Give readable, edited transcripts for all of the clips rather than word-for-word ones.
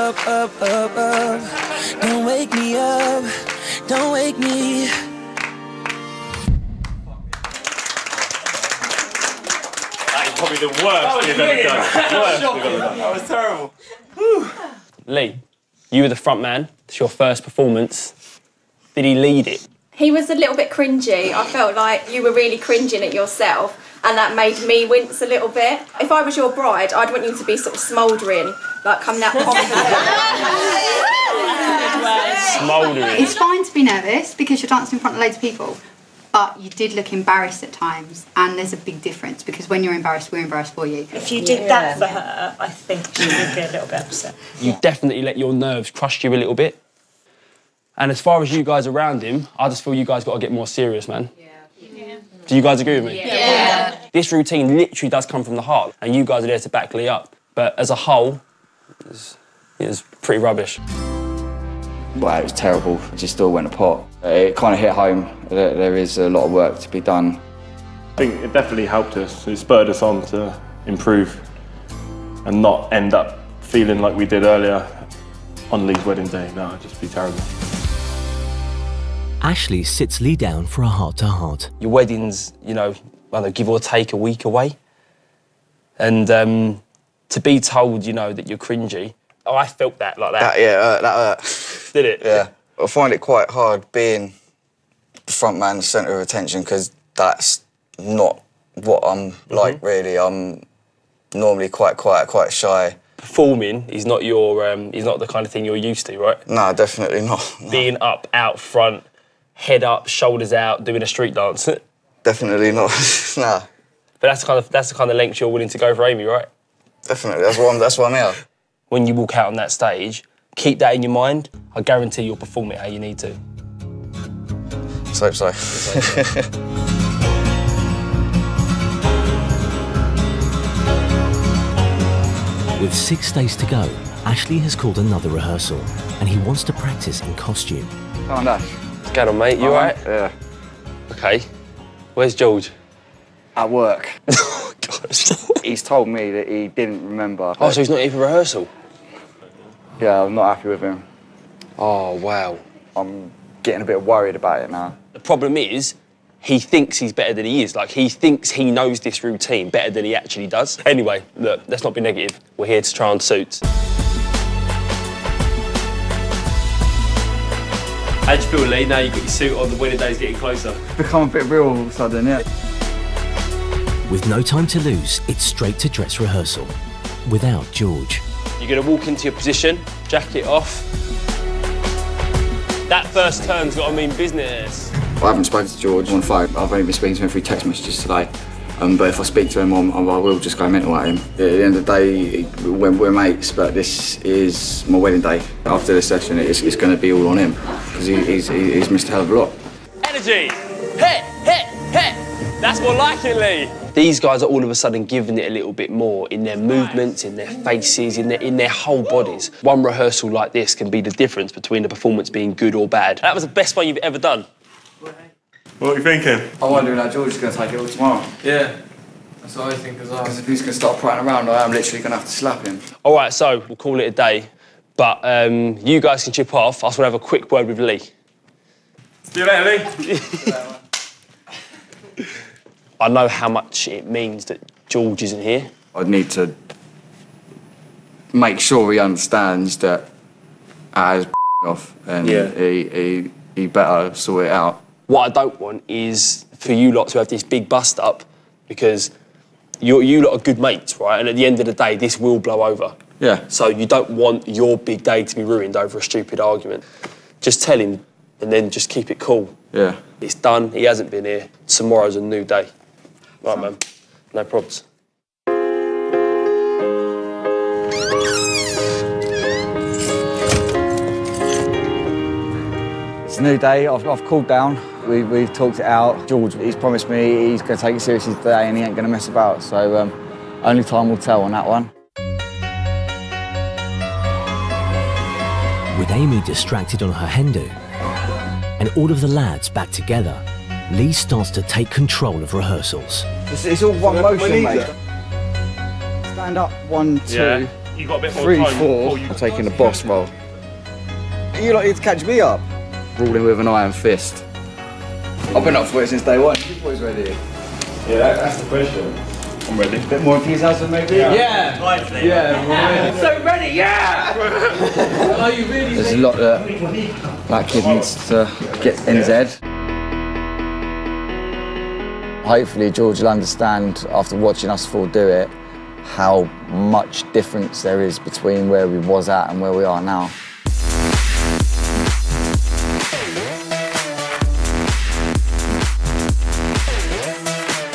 up. Don't wake me up, don't wake me. That is probably the worst we've ever done. That was terrible. Lee, you were the front man. It's your first performance. Did he lead it? He was a little bit cringy. I felt like you were really cringing at yourself, and that made me wince a little bit. If I was your bride, I'd want you to be sort of smouldering, like coming out confident. Smouldering. It's fine to be nervous because you're dancing in front of loads of people, but you did look embarrassed at times, and there's a big difference because when you're embarrassed, we're embarrassed for you. If you did that for her, I think she would be a little bit upset. You definitely let your nerves crush you a little bit. And as far as you guys around him, I just feel you guys got to get more serious, man. Yeah. Do you guys agree with me? Yeah. This routine literally does come from the heart, and you guys are there to back Lee up. But as a whole, it was pretty rubbish. Well, it was terrible. It just all went apart. It kind of hit home. There is a lot of work to be done. I think it definitely helped us. It spurred us on to improve and not end up feeling like we did earlier on Lee's wedding day. No, it'd just be terrible. Ashley sits Lee down for a heart-to-heart. Your wedding's, you know, I don't know, give or take a week away. And to be told, you know, that you're cringy, I felt that like that. That hurt. Did it? Yeah. I find it quite hard being the front man, centre of attention, because that's not what I'm like, really. I'm normally quite quiet, quite shy. Performing is not your, is not the kind of thing you're used to, right? No, definitely not. No. Being up, out front, head up, shoulders out, doing a street dance. Definitely not. Nah. But that's the kind of lengths you're willing to go for Amy, right? Definitely. That's why I'm here. When you walk out on that stage, keep that in your mind. I guarantee you'll perform it how you need to. Let's hope so. With 6 days to go, Ashley has called another rehearsal, and he wants to practice in costume. Oh, no. What's going on, mate? You all right? Yeah. OK. Where's George? At work. Oh, gosh. He's told me that he didn't remember. Oh, so he's not here for rehearsal? Yeah, I'm not happy with him. Oh, wow. I'm getting a bit worried about it now. The problem is, he thinks he's better than he is. Like, he thinks he knows this routine better than he actually does. Anyway, look, let's not be negative. We're here to try on suits. How'd you feel, Lee, now you've got your suit on, the wedding day's getting closer? It's become a bit real all of a sudden, yeah. With no time to lose, it's straight to dress rehearsal, without George. You're going to walk into your position, jacket off. That first turn's got to mean business. I haven't spoken to George on the phone. I've only been speaking to him through text messages today. But if I speak to him, I will just go mental at him. At the end of the day, we're mates, but this is my wedding day. After this session, it's going to be all on him, because he's missed a hell of a lot. Energy! Hey, hey, hey! That's more like it, Lee. These guys are all of a sudden giving it a little bit more in their movements, in their faces, in their whole bodies. One rehearsal like this can be the difference between the performance being good or bad. That was the best one you've ever done. What are you thinking? I'm wondering how George is going to take it all tomorrow. Yeah, that's what I think as well. Because if he's going to start prattling around, I am literally going to have to slap him. All right, so we'll call it a day, but you guys can chip off. I just want to have a quick word with Lee. See you later, Lee. I know how much it means that George isn't here. I'd need to make sure he understands that as off, and he better sort it out. What I don't want is for you lot to have this big bust up, because you lot are good mates, right? And at the end of the day, this will blow over. Yeah. So you don't want your big day to be ruined over a stupid argument. Just tell him, and then just keep it cool. Yeah. It's done, he hasn't been here. Tomorrow's a new day. Right, man. No probs. It's a new day. I've cooled down. We've talked it out. George, he's promised me he's going to take it seriously today and he ain't going to mess about. So only time will tell on that one. With Amy distracted on her hen do, and all of the lads back together, Lee starts to take control of rehearsals. It's all one motion, mate. Stand up, 1, 2. Yeah. you got a bit more 3, time 4, before you... I'm taking the boss role. You lot need to catch me up. Ruling with an iron fist. I've been up for it since day one. You boys ready? Yeah, that's the question. I'm ready. A bit more enthusiasm maybe? Yeah! Yeah. So ready, yeah! Are you really? There's a lot that kid needs to get in his head. Hopefully George will understand, after watching us four do it, how much difference there is between where we was at and where we are now.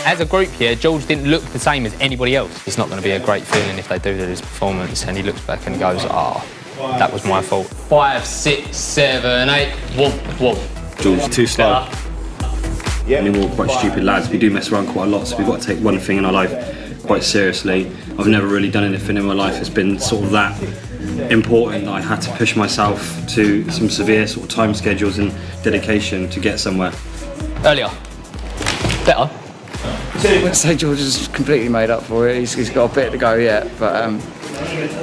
As a group here, George didn't look the same as anybody else. It's not going to be a great feeling if they do this performance and he looks back and goes, ah, oh, that was my fault. 5, 6, 7, 8, whoop. George, too slow. Yeah. We're all quite stupid lads. We do mess around quite a lot, so we've got to take one thing in our life quite seriously. I've never really done anything in my life that's been sort of that important that I had to push myself to some severe sort of time schedules and dedication to get somewhere. Earlier. Better. I wouldn't say George is completely made up for it. He's got a bit to go yet, but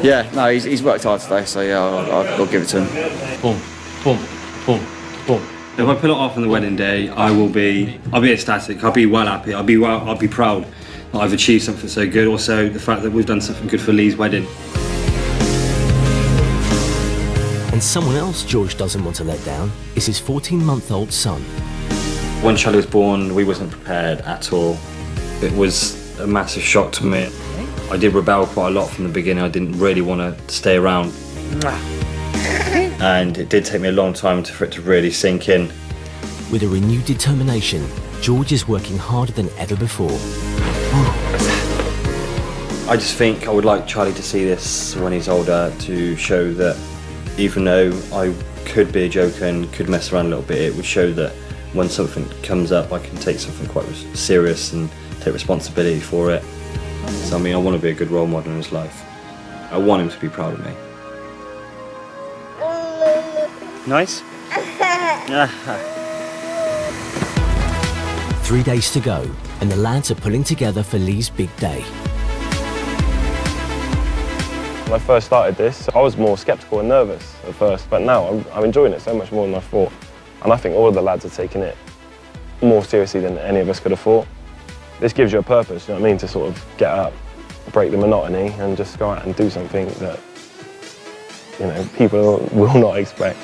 yeah, no, he's worked hard today, so yeah, I'll give it to him. Boom, boom, boom, boom. If I pull it off on the wedding day, I'll be ecstatic. I'll be well happy. I'll be proud that I've achieved something so good. Also, the fact that we've done something good for Lee's wedding. And someone else George doesn't want to let down is his 14-month-old son. When Charlie was born, we wasn't prepared at all. It was a massive shock to me. I did rebel quite a lot from the beginning. I didn't really want to stay around. And it did take me a long time for it to really sink in. With a renewed determination, George is working harder than ever before. I just think I would like Charlie to see this when he's older, to show that even though I could be a joker and could mess around a little bit, it would show that when something comes up, I can take something quite serious and take responsibility for it. So I mean, I want to be a good role model in his life. I want him to be proud of me. Nice? 3 days to go, and the lads are pulling together for Lee's big day. When I first started this, I was more sceptical and nervous at first, but now I'm enjoying it so much more than I thought. And I think all of the lads are taking it more seriously than any of us could have thought. This gives you a purpose, you know what I mean, to sort of get up, break the monotony and just go out and do something that, you know, people will not expect.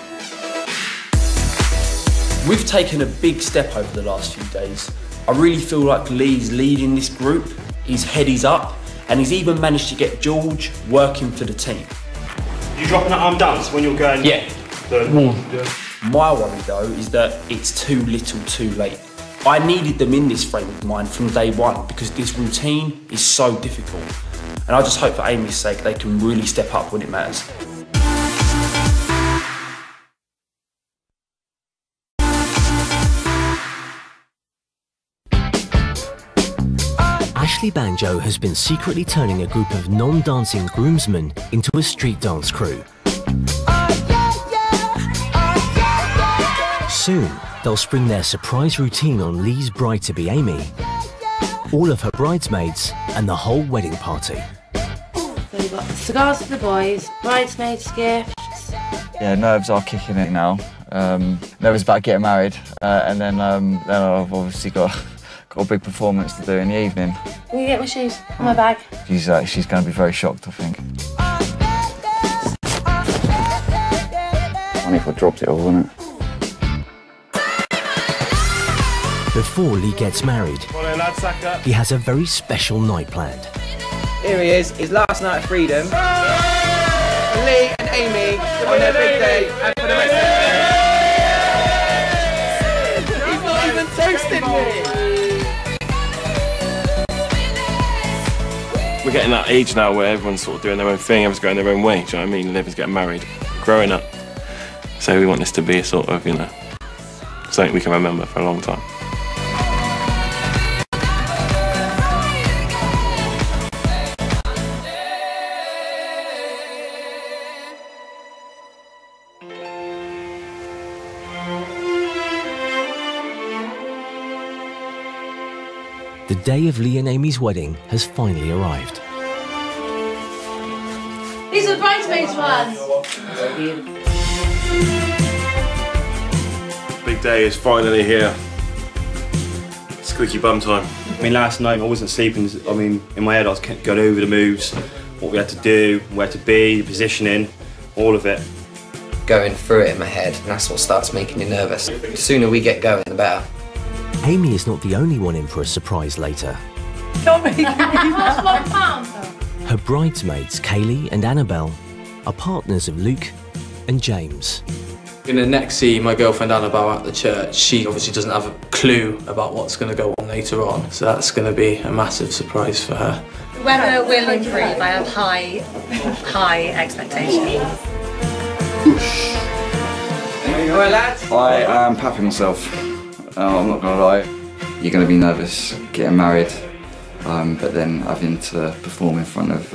We've taken a big step over the last few days. I really feel like Lee's leading this group. His head is up and he's even managed to get George working for the team. You dropping that arm dance when you're going? Yeah. My worry though is that it's too little too late. I needed them in this frame of mind from day one because this routine is so difficult. And I just hope for Amy's sake they can really step up when it matters. Ashley Banjo has been secretly turning a group of non-dancing groomsmen into a street dance crew. Soon, they'll spring their surprise routine on Lee's bride-to-be Amy, all of her bridesmaids, and the whole wedding party. So we've got cigars for the boys, bridesmaids gifts. Yeah, nerves are kicking in now. Nervous about getting married, and then I've obviously got a big performance to do in the evening. Will you get my shoes and my bag? She's going to be very shocked, I think. Funny if I dropped it all, wouldn't it? Before Lee gets married, he has a very special night planned. Here he is, his last night of freedom. Lee and Amy on their big day, and for the rest of the day. He's not even toasted me. We're getting that age now where everyone's sort of doing their own thing, everyone's going their own way, do you know what I mean? Everyone's getting married, growing up. So we want this to be a sort of, you know, something we can remember for a long time. The day of Lee and Amy's wedding has finally arrived. bridesmaids one. Big day is finally here. Squeaky bum time. I mean, last night I wasn't sleeping. I mean, in my head I was going over the moves, what we had to do, where to be, positioning, all of it. Going through it in my head, and that's what starts making you nervous. The sooner we get going, the better. Amy is not the only one in for a surprise later. That's £1. Her bridesmaids, Kaylee and Annabelle, are partners of Luke and James. Going to next see my girlfriend Annabelle at the church. She obviously doesn't have a clue about what's going to go on later on, so that's going to be a massive surprise for her. Whether we'll improve, I have high expectations. Alright, lads? I am papping myself. I'm not gonna lie. You're gonna be nervous getting married, but then having to perform in front of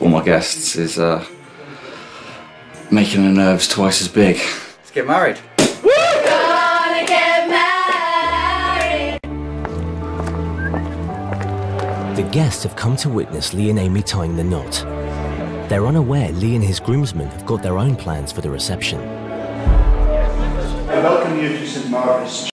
all my guests is making the nerves twice as big. Let's get married. Gonna get married. The guests have come to witness Lee and Amy tying the knot. They're unaware Lee and his groomsmen have got their own plans for the reception. I welcome you to St Margaret's